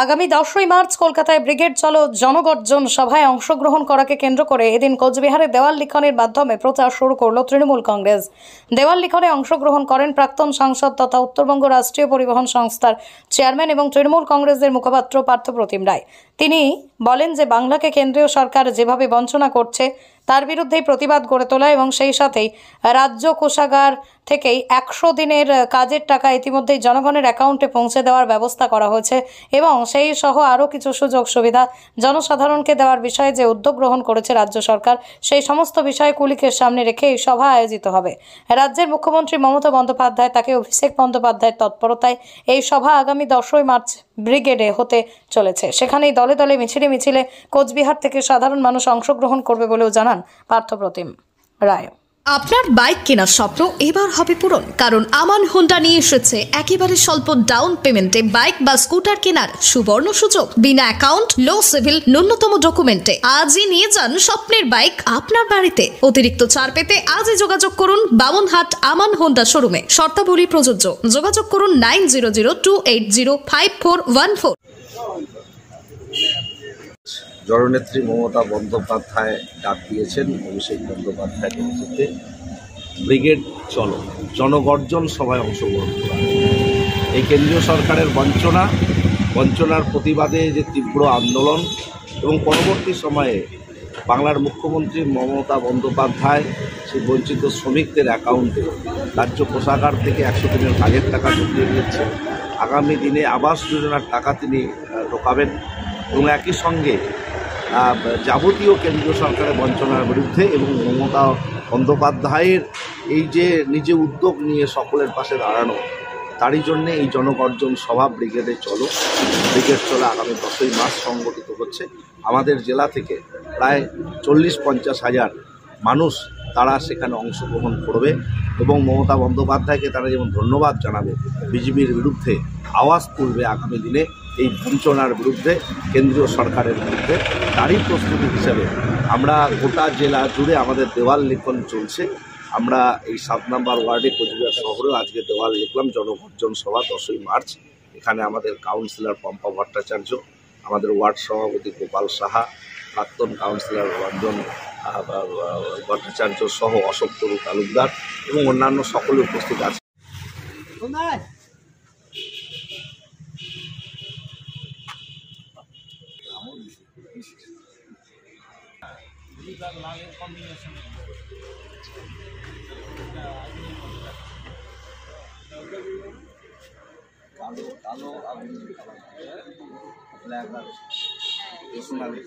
আগামী 10ই মার্চ কলকাতায় ব্রিগেড চলো জনগর্জন সভায় অংশগ্রহণ করাকে কেন্দ্র করে এদিন কোচবিহারে দেওয়াল লিখনের মাধ্যমে প্রচার শুরু করল তৃণমূল কংগ্রেস। দেওয়াল লিখনে অংশগ্রহণ করেন প্রাক্তন সাংসদ তথা উত্তরবঙ্গ রাষ্ট্রীয় পরিবহন সংস্থার চেয়ারম্যান এবং তৃণমূল কংগ্রেসের মুখপাত্র পার্থপ্রতিম রায়। তিনি বলেন যে বাংলাকে কেন্দ্রীয় সরকার যেভাবে বঞ্চনা করছে তার বিরুদ্ধেই প্রতিবাদ গড়ে তোলা এবং সেই সাথেই রাজ্য কোষাগার থেকেই 100 দিনের কাজের টাকা ইতিমধ্যেই জনগণের অ্যাকাউন্টে পৌঁছে দেওয়ার ব্যবস্থা করা হয়েছে এবং সেই সহ আরও কিছু সুযোগ সুবিধা জনসাধারণকে দেওয়ার বিষয়ে যে উদ্যোগ গ্রহণ করেছে রাজ্য সরকার সেই সমস্ত বিষয় কুলিকের সামনে রেখে এই সভা আয়োজিত হবে। রাজ্যের মুখ্যমন্ত্রী মমতা বন্দ্যোপাধ্যায় তাকে অভিষেক বন্দ্যোপাধ্যায়ের তৎপরতায় এই সভা আগামী 10ই মার্চ ব্রিগেডে হতে চলেছে। সেখানেই দলে দলে মিছিলে মিছিলে কোচবিহার থেকে সাধারণ মানুষ অংশগ্রহণ করবে বলেও জানান পার্থপ্রতিম রায়। আপনার বাইক কেনার স্বপ্ন এবার হবে পূরণ, কারণ আমান হোন্ডা নিয়ে এসেছে একেবারে স্বল্প ডাউন পেমেন্টে বাইক বা স্কুটার কেনার সুবর্ণ সুযোগ। বিনা অ্যাকাউন্ট, লো সিভিল, ন্যূনতম ডকুমেন্টে আজই নিয়ে যান স্বপ্নের বাইক আপনার বাড়িতে। অতিরিক্ত ছাড় পেতে আজই যোগাযোগ করুন বামনহাট আমান হোন্ডা শোরুমে। শর্তাবলী প্রযোজ্য। যোগাযোগ করুন 9002805414। জননেত্রী মমতা বন্দ্যোপাধ্যায় ডাক দিয়েছেন অভিষেক বন্দ্যোপাধ্যায়ের নেতৃত্বে ব্রিগেড চলো জনগর্জন সভায় অংশগ্রহণ করা। এই কেন্দ্রীয় সরকারের বঞ্চনার প্রতিবাদে যে তীব্র আন্দোলন এবং পরবর্তী সময়ে বাংলার মুখ্যমন্ত্রী মমতা বন্দ্যোপাধ্যায় সেই বঞ্চিত শ্রমিকদের অ্যাকাউন্টে রাজ্য কোষাগার থেকে 100 দিনের কাজের টাকা ঢুকিয়ে দিচ্ছে। আগামী দিনে আবাস যোজনার টাকা তিনি ঢোকাবেন এবং একই সঙ্গে যাবতীয় কেন্দ্রীয় সরকারের বঞ্চনার বিরুদ্ধে এবং মমতা বন্দ্যোপাধ্যায়ের এই যে নিজে উদ্যোগ নিয়ে সকলের পাশে দাঁড়ানো, তারই জন্যে এই জনগর্জন সভা ব্রিগেড চলো আগামী 10ই মার্চ সংগঠিত হচ্ছে। আমাদের জেলা থেকে প্রায় 40-50 হাজার মানুষ তারা সেখানে অংশগ্রহণ করবে এবং মমতা বন্দ্যোপাধ্যায়কে তারা যেমন ধন্যবাদ জানাবে, বিজেপির বিরুদ্ধে আওয়াজ তুলবে আগামী দিনে এই বঞ্চনার বিরুদ্ধে, কেন্দ্রীয় সরকারের বিরুদ্ধে। তারই প্রস্তুতি হিসেবে আমরা গোটা জেলা জুড়ে আমাদের দেওয়াল লিখন চলছে। আমরা এই 7 নম্বর ওয়ার্ডে কোচবিহার শহরেও আজকে দেওয়াল লিখলাম জনগর্জন সভা 10ই মার্চ। এখানে আমাদের কাউন্সিলর পম্পা ভট্টাচার্য, আমাদের ওয়ার্ড সভাপতি গোপাল সাহা, প্রাক্তন কাউন্সিলর রঞ্জন ভট্টাচার্য সহ অশোক তরু তালুকদার এবং অন্যান্য সকলে উপস্থিত আছে। কালো ব্ল্যাক আর সোনালি